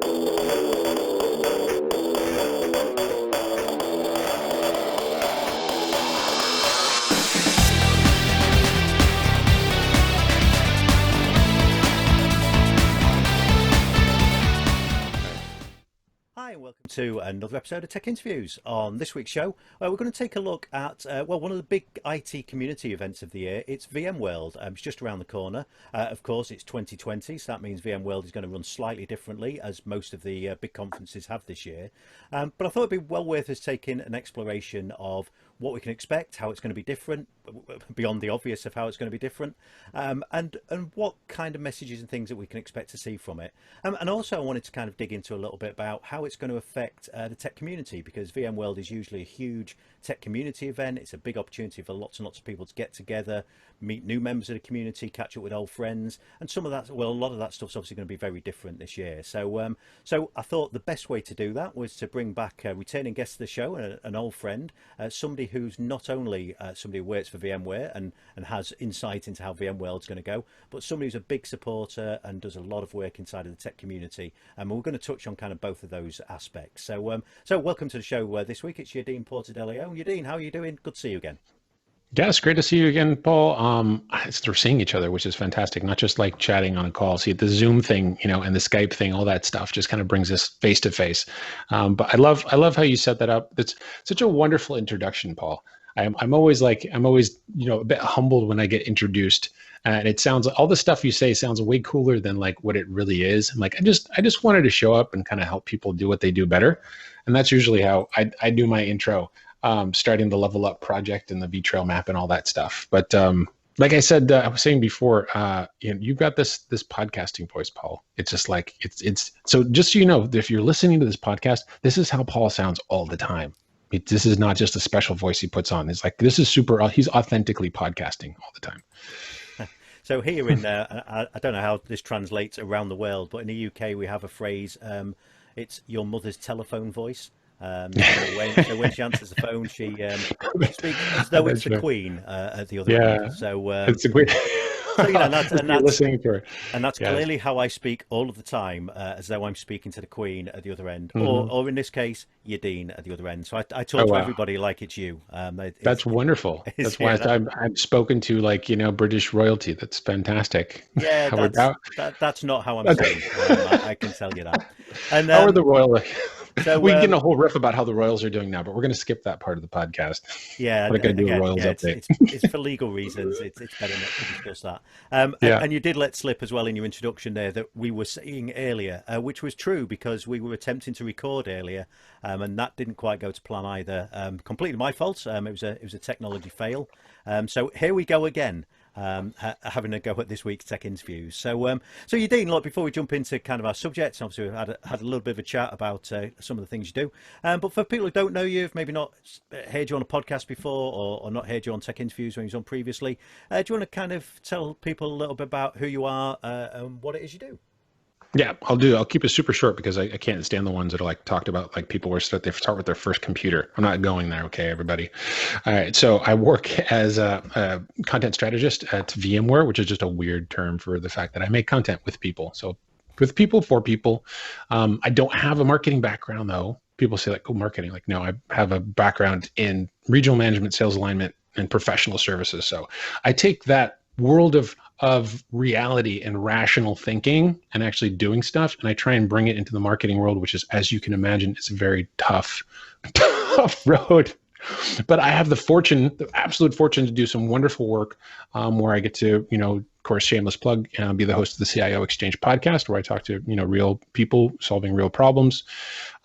Hi, and welcome to another episode of Tech Interviews. On this week's show, we're going to take a look at, one of the big IT community events of the year. It's VMworld. It's just around the corner. Of course, it's 2020, so that means VMworld is going to run slightly differently, as most of the big conferences have this year. But I thought it'd be well worth us taking an exploration of what we can expect, how it's going to be different, beyond the obvious of how it's going to be different, and what kind of messages and things that we can expect to see from it. And also I wanted to kind of dig into a little bit about how it's going to affect the tech community, because VMworld is usually a huge tech community event. It's a big opportunity for lots and lots of people to get together, meet new members of the community, catch up with old friends, and some of that, well, a lot of that stuff's obviously going to be very different this year. So I thought the best way to do that was to bring back a returning guest to the show, an old friend, somebody who's not only somebody who works for VMware and has insight into how VMworld's going to go, but somebody who's a big supporter and does a lot of work inside of the tech community. And we're going to touch on kind of both of those aspects. So welcome to the show this week. It's Yadin Porter De León. Yadin, how are you doing? Good to see you again. Yeah, it's great to see you again, Paul. We're seeing each other, which is fantastic. Not just like chatting on a call. See, the Zoom thing, and the Skype thing, all that stuff just kind of brings us face to face. But I love how you set that up. That's such a wonderful introduction, Paul. I'm always a bit humbled when I get introduced, and it sounds, all the stuff you say sounds way cooler than like what it really is. I'm like, I just wanted to show up and kind of help people do what they do better, and that's usually how I do my intro. Starting the Level Up project and the vTrail map and all that stuff. But like I said, I was saying before, you've got this podcasting voice, Paul. It's just like, it's so just so you know, if you're listening to this podcast, this is how Paul sounds all the time. This is not just a special voice he puts on. It's like, this is he's authentically podcasting all the time. So here in, I don't know how this translates around the world, but in the UK we have a phrase, it's your mother's telephone voice. So when she answers the phone, she speaks as though it's the Queen at the other end. So it's a great. So that's listening to her. And that's clearly how I speak all of the time, as though I'm speaking to the Queen at the other end, or in this case, Yadin at the other end. So I talk to everybody like it's you. That's wonderful. That's why I'm spoken to like British royalty. That's fantastic. Yeah, that's not how I'm saying. I can tell you that. And how are the royal? So, we can get in a whole riff about how the Royals are doing now, but we're going to skip that part of the podcast. Yeah, we're going to do a Royals update. It's for legal reasons. It's better not to discuss that. And you did let slip as well in your introduction there that we were saying earlier, which was true because we were attempting to record earlier, and that didn't quite go to plan either. Completely my fault. It was a technology fail. So here we go again. Having a go at this week's tech interviews. So Yadin, look, before we jump into kind of our subjects, obviously we've had a little bit of a chat about some of the things you do. But for people who don't know you, have maybe not heard you on a podcast before or not heard you on tech interviews when you was on previously, do you want to kind of tell people a little bit about who you are and what it is you do? Yeah, I'll keep it super short because I can't stand the ones that are like talked about like people where they start with their first computer. I'm not going there. Okay, everybody. All right. So I work as a content strategist at VMware, which is just a weird term for the fact that I make content with people. So with people, for people. I don't have a marketing background though. People say like, oh, marketing. Like, no, I have a background in regional management, sales alignment, and professional services. So I take that world of reality and rational thinking and actually doing stuff, and I try and bring it into the marketing world, which is, as you can imagine, it's a very tough road. But I have the absolute fortune to do some wonderful work where I get to, of course, shameless plug, be the host of the CIO Exchange podcast, where I talk to, real people solving real problems,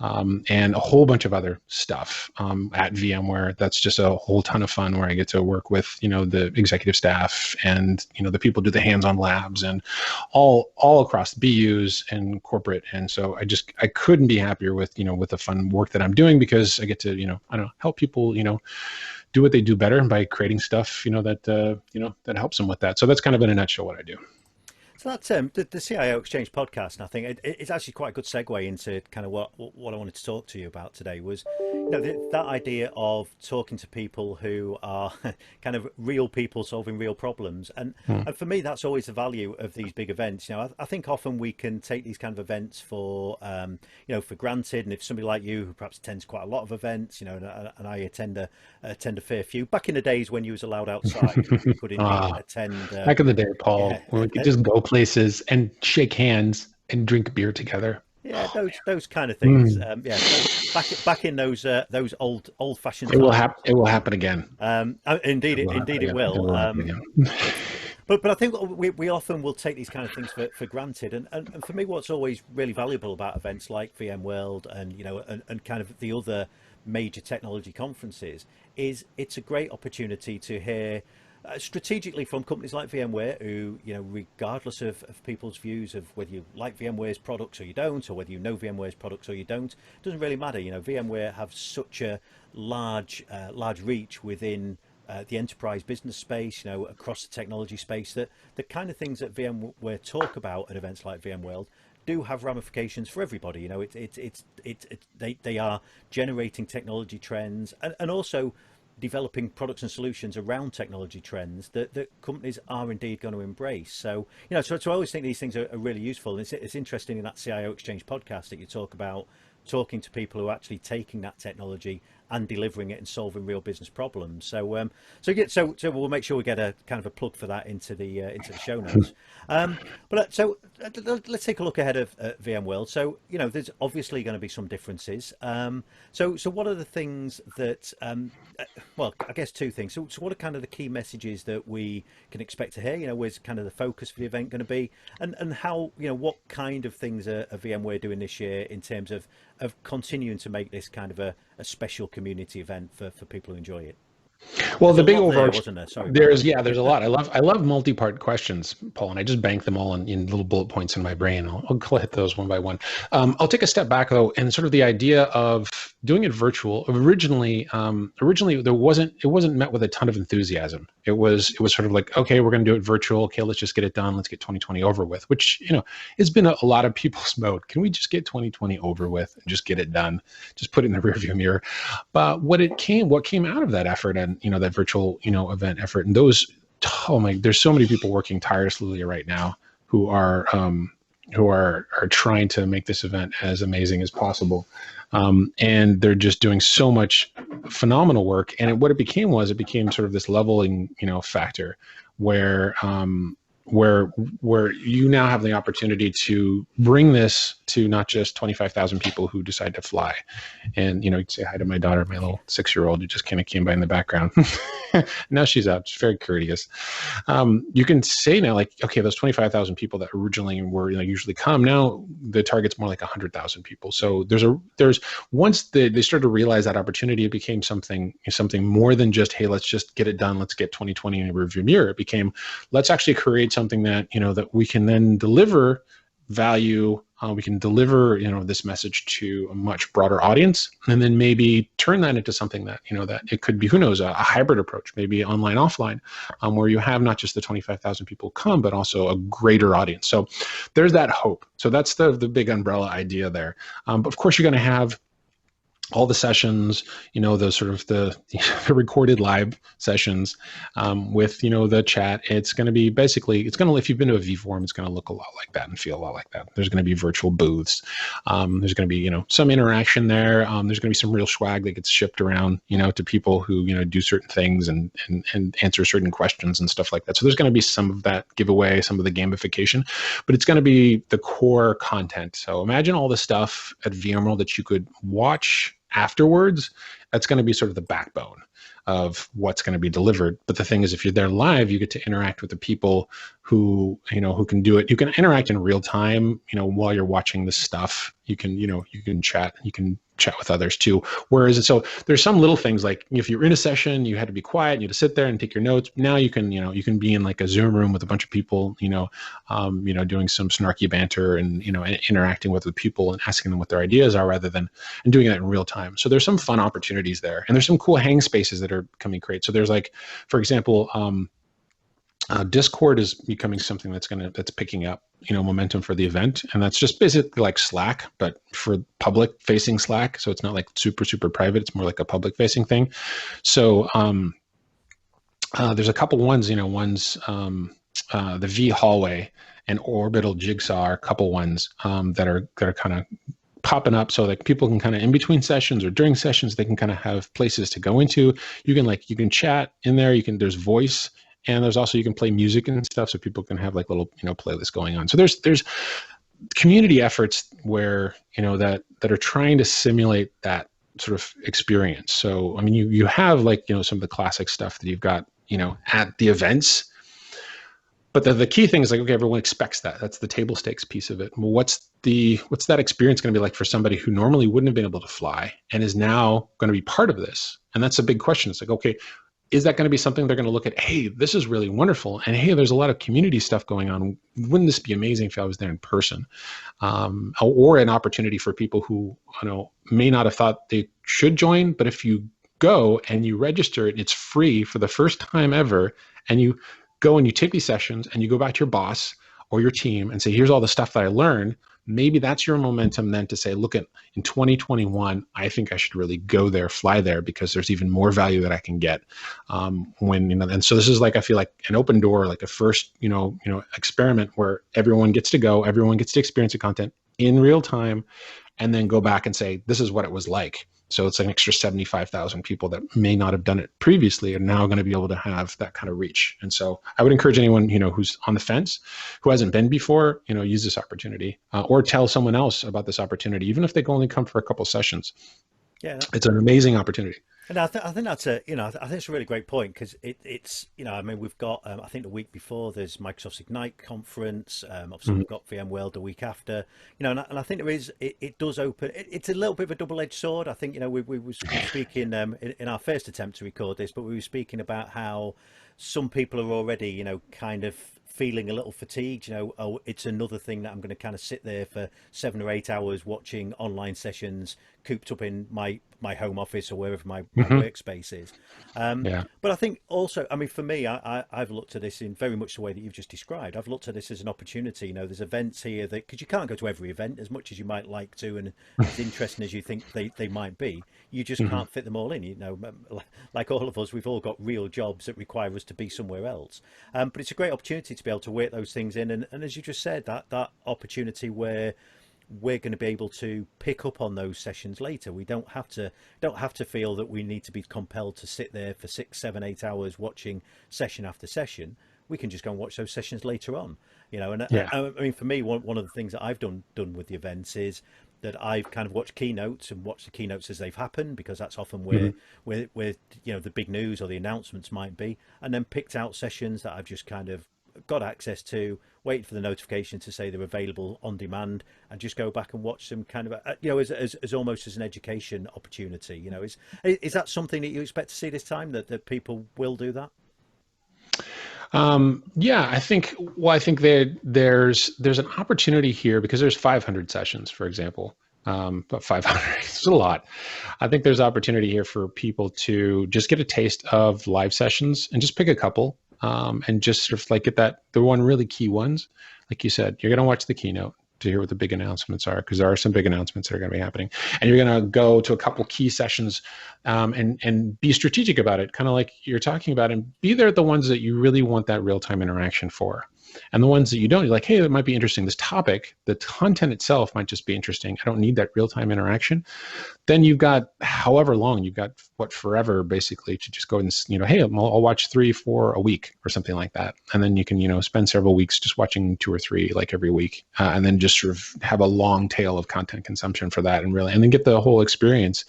and a whole bunch of other stuff at VMware. That's just a whole ton of fun where I get to work with, the executive staff and, the people do the hands-on labs and all across BUs and corporate. And so I couldn't be happier with, with the fun work that I'm doing because I get to, help people, do what they do better by creating stuff, that helps them with that. So that's kind of in a nutshell what I do. So that's the CIO Exchange podcast, and I think it's actually quite a good segue into kind of what I wanted to talk to you about today was, that idea of talking to people who are kind of real people solving real problems, and for me that's always the value of these big events. I think often we can take these kind of events for for granted, and if somebody like you who perhaps attends quite a lot of events, and I attend a fair few. Back in the days when you was allowed outside, you could indeed attend. Back in the day, Paul, Yeah, when we could just go places and shake hands and drink beer together. yeah, those kind of things. Mm. Yeah, back in those old fashioned It will times. happen. It will happen again. Indeed, It will happen indeed it again. It will. will happen again. But I think we often will take these kind of things for granted, and for me, what's always really valuable about events like VMworld and and kind of the other major technology conferences is it's a great opportunity to hear strategically from companies like VMware, who, regardless of people's views of whether you like VMware's products or you don't, or whether you know VMware's products or you don't, doesn't really matter. VMware have such a large reach within the enterprise business space, across the technology space, that the kind of things that VMware talk about at events like VMworld do have ramifications for everybody. They are generating technology trends and also developing products and solutions around technology trends that companies are indeed going to embrace. So, so I always think these things are really useful. And it's interesting in that CIO Exchange podcast that you talk about talking to people who are actually taking that technology and delivering it and solving real business problems. So we'll make sure we get a kind of a plug for that into the show notes. Let's take a look ahead of VMworld. So there's obviously going to be some differences. So what are the things that well, I guess two things. So what are kind of the key messages that we can expect to hear? Where's kind of the focus for the event going to be, and how what kind of things are VMware doing this year in terms of continuing to make this kind of a special community event for people who enjoy it? Well, There's the a big lot there, overarching, wasn't there? Sorry about there's that. there's a lot. I love multi-part questions, Paul, and I just bank them all in little bullet points in my brain. I'll hit those one by one. I'll take a step back though, and sort of the idea of doing it virtual. Originally it wasn't met with a ton of enthusiasm. It was sort of like, okay, we're going to do it virtual. Okay, let's just get it done. Let's get 2020 over with. Which it's been a lot of people's mode. Can we just get 2020 over with and just get it done? Just put it in the rearview mirror. But what came out of that effort and that virtual event effort, and those, oh my, there's so many people working tirelessly right now who are trying to make this event as amazing as possible, and they're just doing so much phenomenal work. And what it became sort of this leveling factor where you now have the opportunity to bring this to not just 25,000 people who decide to fly. And, you'd say hi to my daughter, my little 6-year-old, who just kind of came by in the background. Now she's out. She's very courteous. You can say now, like, okay, those 25,000 people that originally were usually come, now the target's more like 100,000 people. So there's once they started to realize that opportunity, it became something more than just, hey, let's just get it done. Let's get 2020 in a rearview mirror. It became, let's actually create something that that we can then deliver value. We can deliver this message to a much broader audience, and then maybe turn that into something that that it could be, who knows, a hybrid approach, maybe online offline, where you have not just the 25,000 people come, but also a greater audience. So there's that hope. So that's the big umbrella idea there. But of course you're going to have all the sessions, the sort of the recorded live sessions with, the chat. It's going to be basically, if you've been to a vForum, it's going to look a lot like that and feel a lot like that. There's going to be virtual booths. There's going to be, some interaction there. There's going to be some real swag that gets shipped around, to people who, do certain things and answer certain questions and stuff like that. So there's going to be some of that giveaway, some of the gamification, but it's going to be the core content. So imagine all the stuff at VMworld that you could watch afterwards. That's going to be sort of the backbone of what's going to be delivered. But the thing is, if you're there live, you get to interact with the people who can do it. You can interact in real time, while you're watching this stuff. You can chat. You can chat with others too. Whereas, so there's some little things like, if you're in a session, you had to be quiet, you had to sit there and take your notes. Now you can be in like a Zoom room with a bunch of people, doing some snarky banter and, interacting with the people and asking them what their ideas are, rather than and doing that in real time. So there's some fun opportunities there, and there's some cool hang spaces that are coming great. So there's like, for example, Discord is becoming something that's picking up, momentum for the event, and that's just basically like Slack, but for public facing Slack. So it's not like super private; it's more like a public facing thing. So there's a couple ones, one's the V Hallway and Orbital Jigsaw are a couple ones that are kind of popping up, so like people can kind of in between sessions or during sessions they can kind of have places to go into. You can chat in there. There's voice, and there's also you can play music and stuff, so people can have like little playlists going on. So there's community efforts where that are trying to simulate that sort of experience. So I mean you have like some of the classic stuff that you've got at the events. But the key thing is like, okay, everyone expects that. That's the table stakes piece of it. Well, what's that experience going to be like for somebody who normally wouldn't have been able to fly and is now going to be part of this? And that's a big question. It's like, okay, is that going to be something they're going to look at? Hey, this is really wonderful. And hey, there's a lot of community stuff going on. Wouldn't this be amazing if I was there in person? Or an opportunity for people who may not have thought they should join, but if you go and you register it, it's free for the first time ever, and you go and you take these sessions and you go back to your boss or your team and say, here's all the stuff that I learned. Maybe that's your momentum then to say, look, in 2021, I think I should really go there, fly there, because there's even more value that I can get. And so this is like, I feel like an open door, like a first, experiment where everyone gets to go, everyone gets to experience the content in real time, and then go back and say, this is what it was like. So it's an extra 75,000 people that may not have done it previously are now going to be able to have that kind of reach. And so I would encourage anyone, who's on the fence, who hasn't been before, use this opportunity, or tell someone else about this opportunity, even if they can only come for a couple sessions. Yeah, it's an amazing opportunity. and I think that's a I think it's a really great point, because it's I mean, we've got I think the week before there's Microsoft's Ignite conference. Obviously we've got VMworld the week after. And I think there is it does open. It's a little bit of a double-edged sword. I think we were speaking in our first attempt to record this, but we were speaking about how some people are already kind of feeling a little fatigued. Oh, it's another thing that I'm going to kind of sit there for 7 or 8 hours watching online sessions cooped up in my home office or wherever my workspace is. Yeah. But I think also, I mean, for me, I've looked at this in very much the way that you've just described. I've looked at this as an opportunity. There's events here that, because you can't go to every event as much as you might like to, and as interesting as you think they might be, you just can't fit them all in. Like all of us, we've all got real jobs that require us to be somewhere else. But it's a great opportunity to be able to work those things in. And as you just said, that opportunity where we're going to be able to pick up on those sessions later. We don't have to feel that we need to be compelled to sit there for 6, 7, 8 hours watching session after session. We can just go and watch those sessions later on. And Yeah. I mean, for me, one of the things that I've done with the events is that I've kind of watched keynotes and watched the keynotes as they've happened, because that's often where the big news or the announcements might be, and then picked out sessions that I've just kind of got access to, wait for the notification to say they're available on demand, and just go back and watch them kind of as almost as an education opportunity. Is that something that you expect to see this time, that people will do that? Yeah, I think that there's an opportunity here, because there's 500 sessions, for example. But 500 is a lot. I think there's opportunity here for people to just get a taste of live sessions and just pick a couple, and just sort of like get the one really key ones. Like you said, you're going to watch the keynote to hear what the big announcements are, because there are some big announcements that are going to be happening, and you're going to go to a couple key sessions, and be strategic about it, kind of like you're talking about, and be there at the ones that you really want that real-time interaction for. And the ones that you don't, you're like, hey, that might be interesting. This topic, the content itself might just be interesting. I don't need that real-time interaction. Then you've got however long, you've got forever basically to just go and, hey, I'll watch 3, 4 a week or something like that. And then you can, spend several weeks just watching 2 or 3 like every week, and then just sort of have a long tail of content consumption for that, and then get the whole experience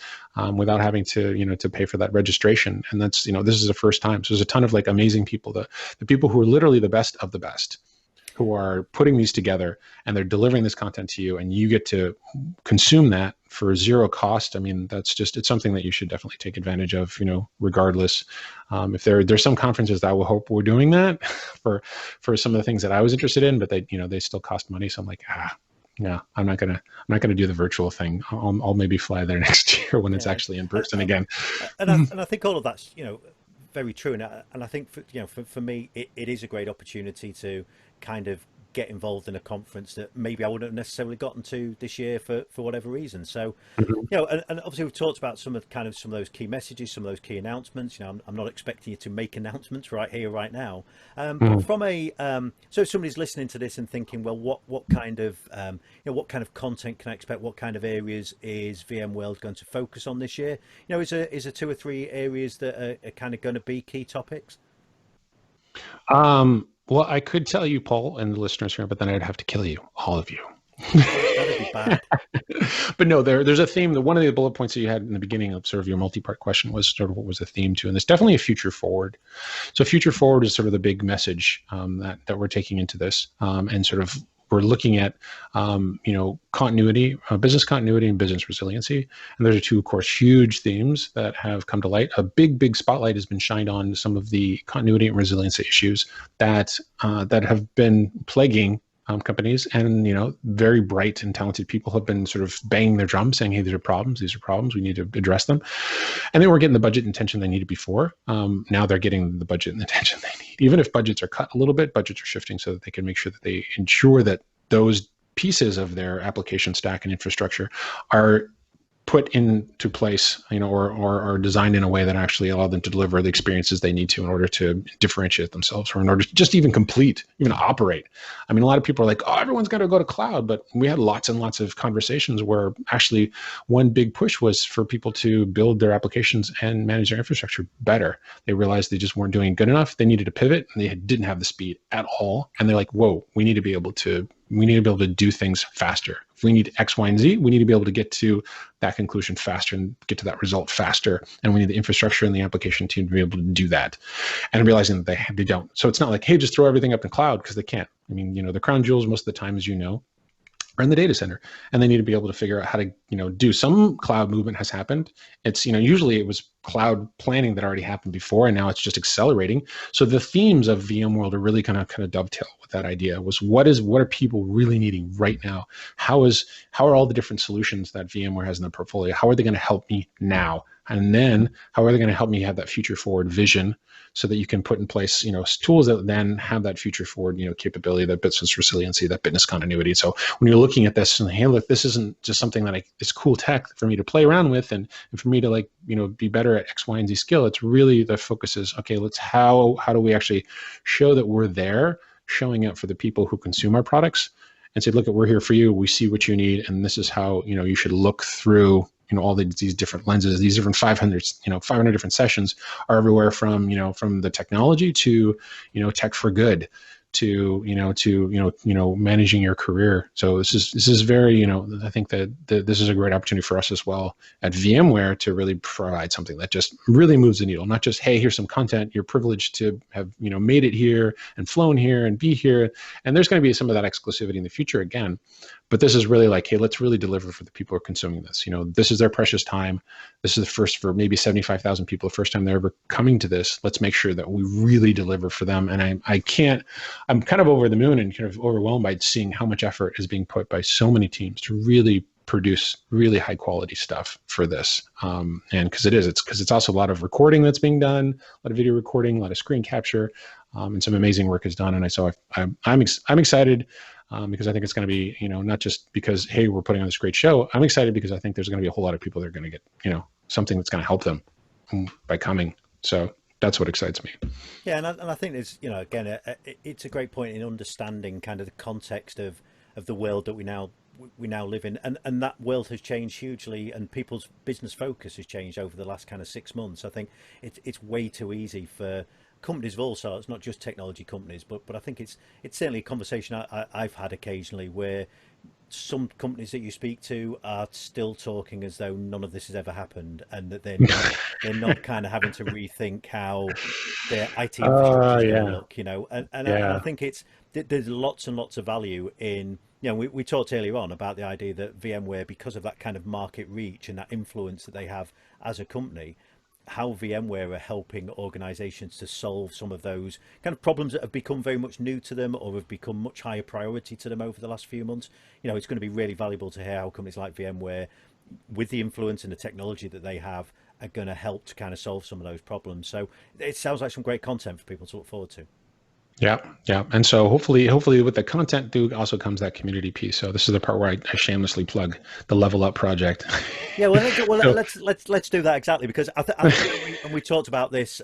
without having to, to pay for that registration. And that's, this is the first time. So there's a ton of like amazing people, the people who are literally the best of the best, who are putting these together, and they're delivering this content to you, and you get to consume that for 0 cost. I mean, it's something that you should definitely take advantage of, regardless. If there's some conferences that I will hope we're doing that for some of the things that I was interested in, but they still cost money. So I'm like, yeah, I'm not gonna do the virtual thing. I'll maybe fly there next year when it's actually in person again. And I think all of that's very true, and I think for me it is a great opportunity to kind of get involved in a conference that maybe I wouldn't have necessarily gotten to this year for whatever reason. So Mhm. and obviously we've talked about some of those key messages, some of those key announcements. I'm not expecting you to make announcements right here, right now, but Mhm. from a so if somebody's listening to this and thinking, well, what kind of what kind of content can I expect? What kind of areas is VMworld going to focus on this year? Is there two or three areas that are kind of going to be key topics? Well, I could tell you, Paul, and the listeners here, but then I'd have to kill you, all of you. That'd be bad. But no, there's a theme. That one of the bullet points that you had in the beginning of sort of your multi-part question was sort of what was the theme to, and there's definitely a future forward. So future forward is sort of the big message that we're taking into this, and sort of we're looking at continuity, business continuity, and business resiliency. And those are two, of course, huge themes that have come to light. A big spotlight has been shined on some of the continuity and resiliency issues that have been plaguing companies, and very bright and talented people have been sort of banging their drum saying, hey, these are problems, we need to address them. And they weren't getting the budget and attention they needed before. Now they're getting the budget and attention they need. Even if budgets are cut a little bit, budgets are shifting so that they can make sure that they ensure that those pieces of their application stack and infrastructure are put into place, or designed in a way that actually allow them to deliver the experiences they need to in order to differentiate themselves, or in order to just even operate. I mean, a lot of people are like, oh, everyone's got to go to cloud, but we had lots and lots of conversations where actually one big push was for people to build their applications and manage their infrastructure better. They realized they just weren't doing good enough. They needed to pivot, and they didn't have the speed at all. And they're like, whoa, we need to be able to do things faster. If we need X, Y, and Z, we need to be able to get to that conclusion faster and get to that result faster. And we need the infrastructure and the application team to be able to do that. And realizing that they don't. So it's not like, hey, just throw everything up in cloud, because they can't. I mean, the crown jewels most of the time, as are in the data center, and they need to be able to figure out how to do. Some cloud movement has happened. It's usually it was cloud planning that already happened before, and now it's just accelerating. So the themes of VMworld are really kind of dovetail with that idea. Was what are people really needing right now? How are all the different solutions that VMware has in their portfolio, how are they going to help me now? And then how are they going to help me have that future forward vision, so that you can put in place, tools that then have that future forward, capability, that business resiliency, that business continuity. So when you're looking at this and, hey, look, this isn't just something that it's cool tech for me to play around with and for me to be better at X, Y, and Z skill. It's really the focus is, okay, how do we actually show that we're there, showing up for the people who consume our products, and say, look, we're here for you. We see what you need, and this is how you should look through all these different lenses. These different 500 different sessions are everywhere from from the technology to tech for good, to managing your career. So this is very I think that this is a great opportunity for us as well at VMware to really provide something that just really moves the needle. Not just, hey, here's some content, you're privileged to have made it here and flown here and be here, and there's going to be some of that exclusivity in the future again. But this is really like, hey, let's really deliver for the people who are consuming this. This is their precious time. This is the first for maybe 75,000 people, the first time they're ever coming to this. Let's make sure that we really deliver for them. And I'm kind of over the moon and kind of overwhelmed by seeing how much effort is being put by so many teams to really produce really high quality stuff for this. And because it's also a lot of recording that's being done, a lot of video recording, a lot of screen capture, and some amazing work is done. And I'm excited. Because I think it's going to be, not just because, hey, we're putting on this great show. I'm excited because I think there's going to be a whole lot of people that are going to get, something that's going to help them by coming. So that's what excites me. Yeah, and I think there's, again, it's a great point in understanding kind of the context of the world that we now live in, and that world has changed hugely, and people's business focus has changed over the last kind of 6 months. I think it's way too easy for companies of all sorts, not just technology companies, but I think it's certainly a conversation I've had occasionally where some companies that you speak to are still talking as though none of this has ever happened, and that they're not kind of having to rethink how their IT infrastructure is going to Yeah, look, and I yeah. think there's lots and lots of value in, we talked earlier on about the idea that VMware, because of that kind of market reach and that influence that they have as a company, how VMware are helping organizations to solve some of those kind of problems that have become very much new to them or have become much higher priority to them over the last few months. It's going to be really valuable to hear how companies like VMware, with the influence and the technology that they have, are going to help to kind of solve some of those problems. So it sounds like some great content for people to look forward to. Yeah, yeah. And so hopefully with the content too also comes that community piece. So this is the part where I shamelessly plug the Level Up project. Yeah, well, So let's do that exactly, because I think we talked about this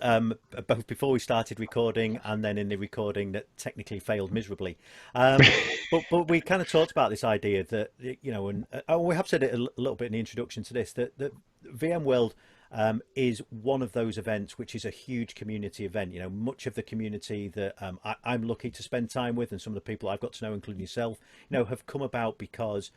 both before we started recording and then in the recording that technically failed miserably. But we kind of talked about this idea that, and we have said it a little bit in the introduction to this, that VMworld is one of those events which is a huge community event. Much of the community that I'm lucky to spend time with, and some of the people I've got to know, including yourself, have come about because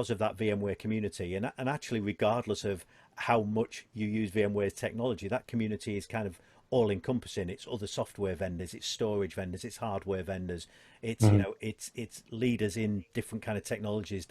of that VMware community. And actually, regardless of how much you use VMware's technology, that community is kind of all encompassing. It's other software vendors, it's storage vendors, it's hardware vendors, it's mhm. it's leaders in different kind of technologies.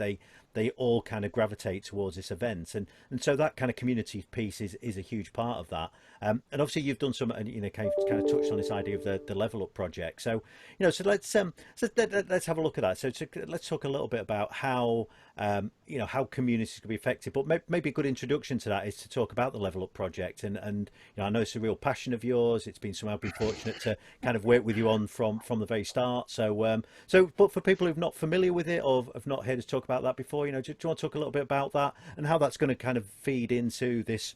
They all kind of gravitate towards this event, and so that kind of community piece is a huge part of that. And obviously you've done some, kind of touched on this idea of the Level Up project. So so let's have a look at that. So let's talk a little bit about how how communities can be affected. But maybe a good introduction to that is to talk about the Level Up project. And I know it's a real passion of yours. It's been somehow been fortunate to kind of work with you on from the very start. But for people who've not familiar with it or have not heard us talk about that before, do you want to talk a little bit about that and how that's going to kind of feed into this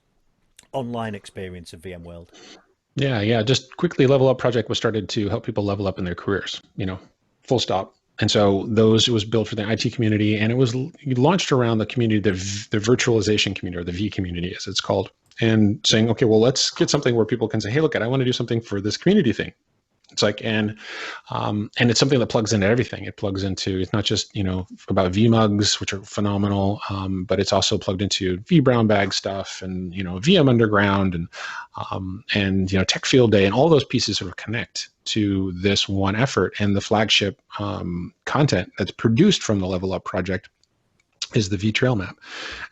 online experience of VMworld? Yeah, yeah. Just quickly, Level Up project was started to help people level up in their careers, full stop. And so it was built for the IT community, and it was launched around the community, the virtualization community, or the V community as it's called, and saying, okay, well, let's get something where people can say, hey, look, I want to do something for this community thing. It's like, and it's something that plugs into everything. It plugs into, it's not just, about vmugs, which are phenomenal, but it's also plugged into vBrown bag stuff and, VM Underground and Tech Field Day, and all those pieces sort of connect to this one effort. And the flagship content that's produced from the Level Up project is the vTrail map.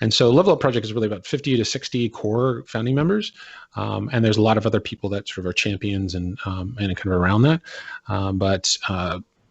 And so Level Up project is really about 50 to 60 core founding members. And there's a lot of other people that sort of are champions and kind of around that. But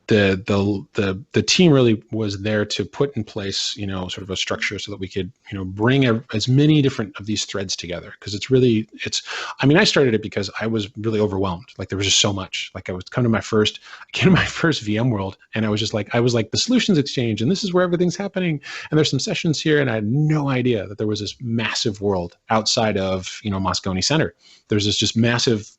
the team really was there to put in place, sort of a structure so that we could, bring as many different of these threads together. Because I started it because I was really overwhelmed. Like there was just so much. Like I came to my first VMworld, and I was like the solutions exchange, and this is where everything's happening. And there's some sessions here, and I had no idea that there was this massive world outside of, Moscone Center. There's this just massive,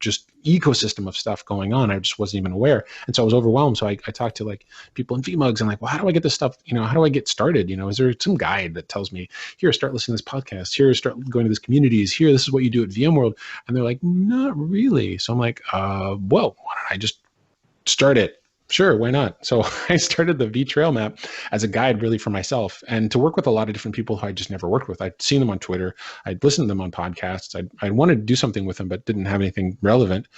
ecosystem of stuff going on. I just wasn't even aware. And so I was overwhelmed. So I talked to like people in vmugs and like, well, how do I get this stuff? How do I get started? Is there some guide that tells me, here, start listening to this podcast, here, start going to these communities, here, this is what you do at VMworld. And they're like, not really. So I'm like, well, why don't I just start it? Sure, why not? So I started the vTrail map as a guide really for myself, and to work with a lot of different people who I just never worked with. I'd seen them on Twitter. I'd listened to them on podcasts. I wanted to do something with them, but didn't have anything relevant.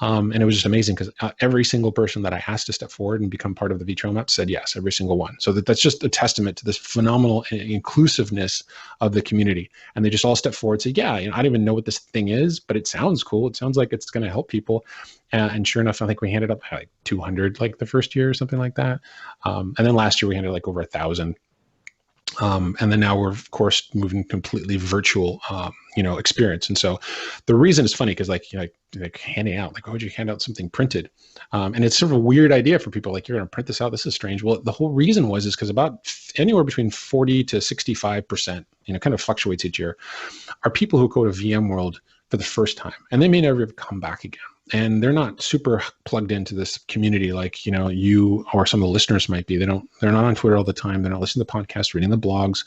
And it was just amazing because every single person that I asked to step forward and become part of the vTrail map said yes, every single one. So that's just a testament to this phenomenal inclusiveness of the community. And they just all stepped forward and said, yeah, I don't even know what this thing is, but it sounds cool. It sounds like it's going to help people. And sure enough, I think we handed up like 200 like the first year or something like that. And then last year we handed like over 1,000. And then now we're of course moving completely virtual, experience. And so the reason it's funny because like handing out, like, why would you hand out something printed? And it's sort of a weird idea for people, like, you're going to print this out. This is strange. Well, the whole reason is because about anywhere between 40 to 65%, kind of fluctuates each year, are people who go to VMworld for the first time, and they may never come back again. And they're not super plugged into this community like, you or some of the listeners might be. They're not on Twitter all the time. They're not listening to podcasts, reading the blogs,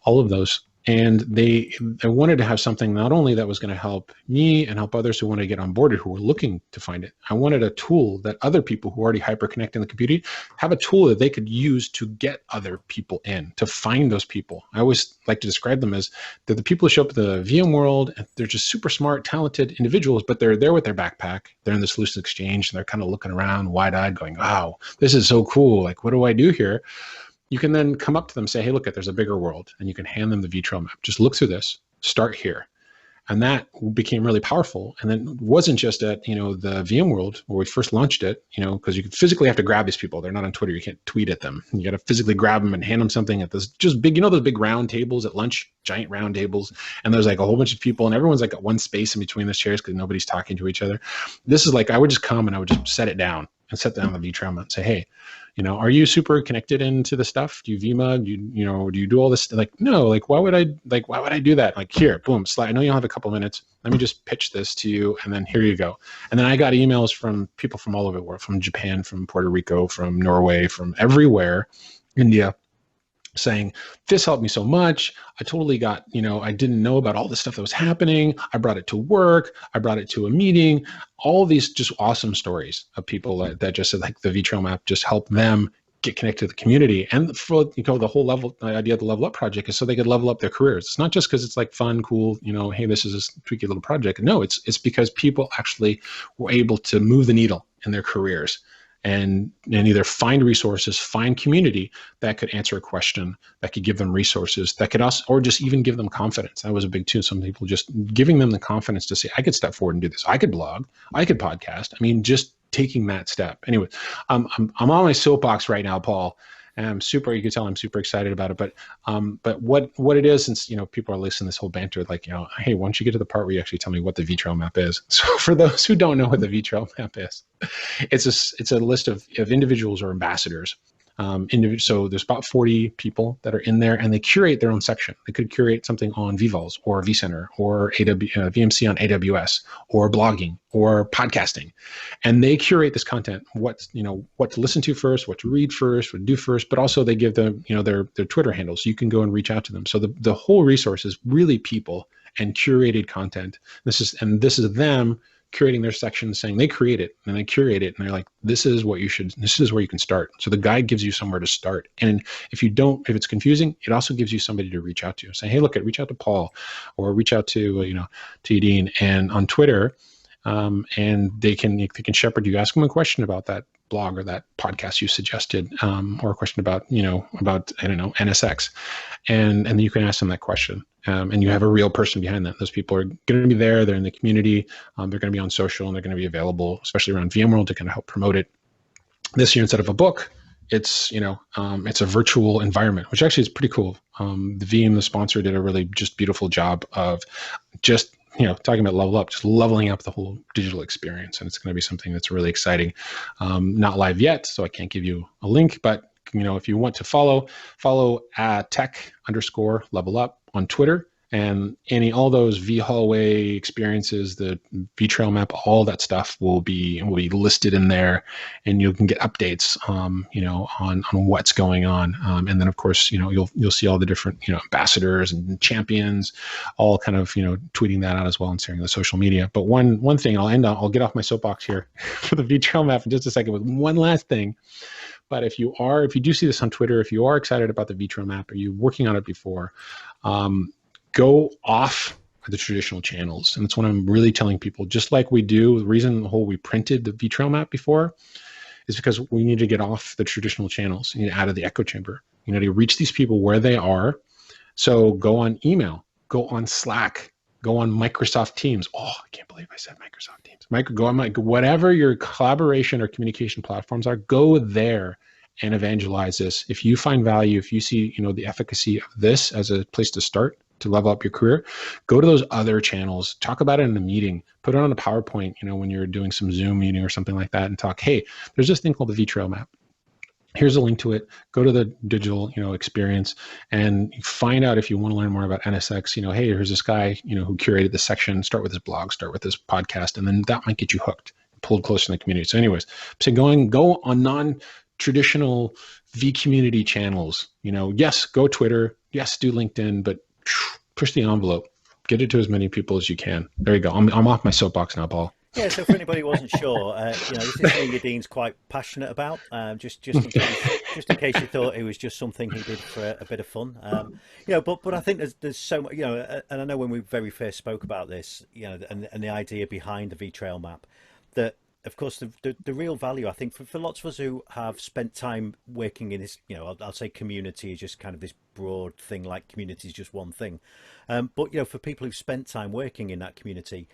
all of those. And they wanted to have something not only that was going to help me and help others who want to get onboarded, who were looking to find it. I wanted a tool that other people who already hyperconnect in the community have a tool that they could use to get other people in, to find those people. I always like to describe them as they're the people who show up at the VMworld, and they're just super smart, talented individuals, but they're there with their backpack. They're in the solutions exchange, and they're kind of looking around wide-eyed going, wow, this is so cool. Like, what do I do here? You can then come up to them and say, hey, look, there's a bigger world, and you can hand them the vTrail map. Just look through this, start here. And that became really powerful. And then it wasn't just at, the VMworld where we first launched it, because you physically have to grab these people. They're not on Twitter. You can't tweet at them. You got to physically grab them and hand them something at this just big, those big round tables at lunch, giant round tables. And there's like a whole bunch of people and everyone's like at one space in between the chairs because nobody's talking to each other. This is like, I would just come and I would just set it down and set down the vTrail and say, hey, are you super connected into the stuff? Do you VMA? Do you do all this? Like, no, why would I do that? Like, here, boom, slide. I know you'll have a couple minutes. Let me just pitch this to you. And then here you go. And then I got emails from people from all over the world, from Japan, from Puerto Rico, from Norway, from everywhere, India, saying, this helped me so much. I totally got, I didn't know about all the stuff that was happening. I brought it to work. I brought it to a meeting. All these just awesome stories of people that just said, like, the vTrail map just helped them get connected to the community. And for the whole idea of the Level Up project is so they could level up their careers. It's not just because it's like fun, cool, hey, this is a tweaky little project. No, it's because people actually were able to move the needle in their careers. And either find resources, find community that could answer a question, that could give them resources, that could also, or just even give them confidence. That was a big too. Some people just giving them the confidence to say, I could step forward and do this. I could blog, I could podcast. I mean, just taking that step. Anyway, I'm on my soapbox right now, Paul. And you can tell I'm super excited about it. But what it is, since people are listening to this whole banter, like, hey, why don't you get to the part where you actually tell me what the vTrail map is? So for those who don't know what the vTrail map is, it's a list of individuals or ambassadors. So there's about 40 people that are in there, and they curate their own section. They could curate something on vVols or vCenter or VMC on AWS or blogging or podcasting, and they curate this content. What to listen to first, what to read first, what to do first, but also they give them their Twitter handles, so you can go and reach out to them. So the whole resource is really people and curated content. This is them curating their section, saying they create it and they curate it, and they're like, this is where you can start. So the guide gives you somewhere to start. And if it's confusing, it also gives you somebody to reach out to. Say, hey, look, reach out to Paul, or reach out to to Yadin, and on Twitter, and they can shepherd you. Ask them a question about that blog or that podcast you suggested, or a question about I don't know, NSX, and then you can ask them that question. And you have a real person behind that. Those people are going to be there. They're in the community. They're going to be on social, and they're going to be available, especially around VMworld, to kind of help promote it. This year, instead of a book, it's it's a virtual environment, which actually is pretty cool. The VM, the sponsor, did a really just beautiful job of just talking about level up, just leveling up the whole digital experience, and it's going to be something that's really exciting. Not live yet, so I can't give you a link, but if you want to follow at tech_level up on Twitter, and all those vHallway experiences, the vTrail map, all that stuff will be listed in there, and you can get updates, on what's going on. And then of course, you'll see all the different, ambassadors and champions, all kind of, tweeting that out as well and sharing the social media. But one thing I'll get off my soapbox here for the vTrail map in just a second with one last thing. But if you do see this on Twitter, if you are excited about the vTrail map, or you're working on it before, go off the traditional channels. And that's what I'm really telling people, just like we do. The reason we printed the vTrail map before is because we need to get off the traditional channels. You need out of the echo chamber. To reach these people where they are. So go on email, go on Slack, go on Microsoft Teams. Oh, I can't believe I said Microsoft Teams. Go on whatever your collaboration or communication platforms are, go there and evangelize this. If you find value, if you see, the efficacy of this as a place to start to level up your career, go to those other channels, talk about it in a meeting, put it on a PowerPoint, when you're doing some Zoom meeting or something like that, and talk, hey, there's this thing called the vTrail map. Here's a link to it. Go to the digital, experience, and find out if you want to learn more about NSX. Hey, here's this guy, who curated this section. Start with his blog, start with this podcast, and then that might get you hooked, pulled closer in the community. So, anyways, go on non-traditional vCommunity channels. Yes, go Twitter. Yes, do LinkedIn, but push the envelope. Get it to as many people as you can. There you go. I'm off my soapbox now, Paul. Yeah, so for anybody who wasn't sure, this is something Yadin's quite passionate about. Just in case you thought it was just something he did for a bit of fun. But I think there's so much, and I know when we very first spoke about this, and the idea behind the vTrail map, that of course, the real value, I think, for lots of us who have spent time working in this, I'll say community is just kind of this broad thing, like community is just one thing. But, for people who've spent time working in that community,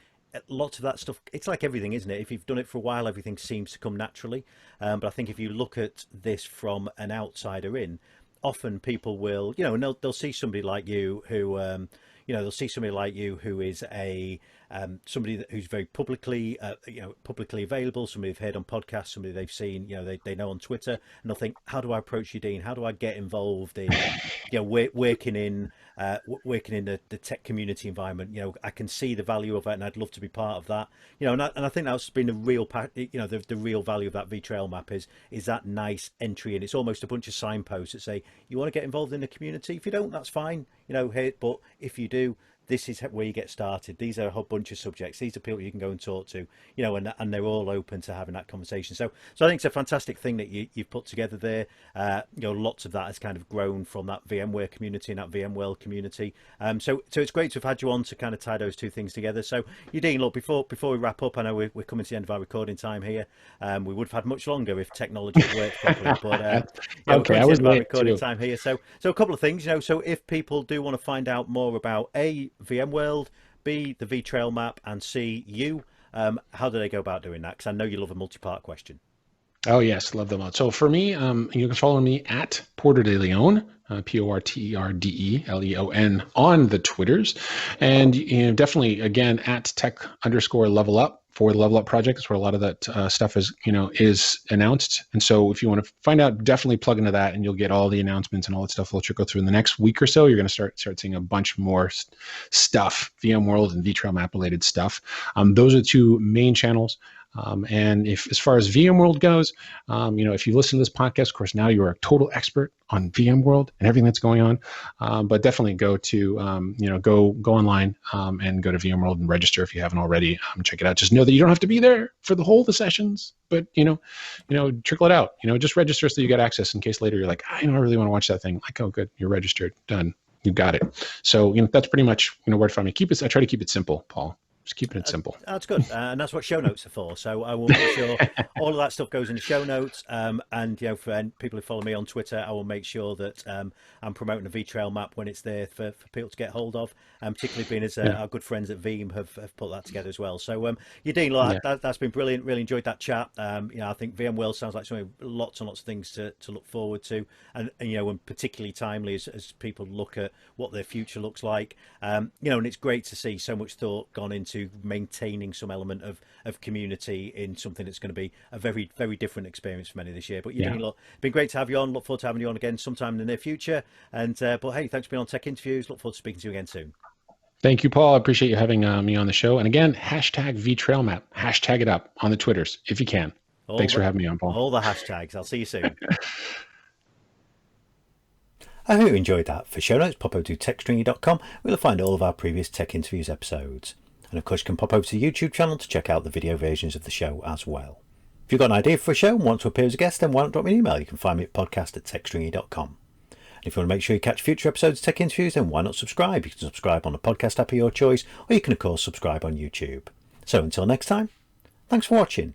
lots of that stuff, it's like everything, isn't it? If you've done it for a while, everything seems to come naturally. But I think if you look at this from an outsider in, often people will, and they'll see somebody like you who, they'll see somebody like you who is a somebody who's very publicly, publicly available, somebody they've heard on podcasts, somebody they've seen, they know on Twitter, and they'll think, how do I approach Yadin? How do I get involved in, working in the tech community environment? I can see the value of it, and I'd love to be part of that. And I think that's been the real, the real value of that vTrail map is that nice entry, and it's almost a bunch of signposts that say, you want to get involved in the community. If you don't, that's fine. But if you do, this is where you get started. These are a whole bunch of subjects. These are people you can go and talk to, and they're all open to having that conversation. So I think it's a fantastic thing that you've put together there. Lots of that has kind of grown from that VMware community and that VMworld community. So it's great to have had you on to kind of tie those two things together. So Yadin, look, before we wrap up, I know we're coming to the end of our recording time here. We would have had much longer if technology had worked properly, but okay, I was about recording time here. So a couple of things, so if people do want to find out more about VMworld, B, the vTrail map, and C, you, how do they go about doing that? Because I know you love a multi-part question. Oh, yes, love them all. So for me, you can follow me at Porter De León, PorterDeleon on the Twitters. And definitely, again, at tech_level up for the Level Up project. That's where a lot of that stuff is announced. And so if you want to find out, definitely plug into that, and you'll get all the announcements and all that stuff will trickle through in the next week or so. You're going to start seeing a bunch more stuff, VMworld and vTrail map related stuff. Those are the two main channels. And as far as VMworld goes, if you listen to this podcast, of course, now you're a total expert on VMworld and everything that's going on. But definitely go to, go online and go to VMworld and register if you haven't already. Check it out. Just know that you don't have to be there for the whole of the sessions, but trickle it out. Just register so you got access in case later you're like, I really want to watch that thing. Like, oh, good, you're registered, done, you got it. So that's pretty much where to find me. I try to keep it simple, Paul. Just keeping it simple. That's good. And that's what show notes are for. So I will make sure all of that stuff goes in the show notes. And, for people who follow me on Twitter, I will make sure that I'm promoting the vTrail map when it's there for people to get hold of. And particularly being as our good friends at Veeam have put that together as well. So, Yadin, that's been brilliant. Really enjoyed that chat. I think VMworld sounds like something, lots and lots of things to look forward to. And particularly timely as people look at what their future looks like. And it's great to see so much thought gone into maintaining some element of community in something that's going to be a very, very different experience for many this year. But it's been great to have you on. Look forward to having you on again sometime in the near future. And but hey, thanks for being on Tech Interviews. Look forward to speaking to you again soon. Thank you, Paul. I appreciate you having me on the show. And again, hashtag vTrailMap. Hashtag it up on the Twitters if you can. Thanks for having me on, Paul. All the hashtags. I'll see you soon. I hope you enjoyed that. For show notes, pop over to techstringy.com. We'll find all of our previous Tech Interviews episodes. And of course, you can pop over to the YouTube channel to check out the video versions of the show as well. If you've got an idea for a show and want to appear as a guest, then why not drop me an email? You can find me at podcast@techstringy.com. And if you want to make sure you catch future episodes of Tech Interviews, then why not subscribe? You can subscribe on the podcast app of your choice, or you can, of course, subscribe on YouTube. So until next time, thanks for watching.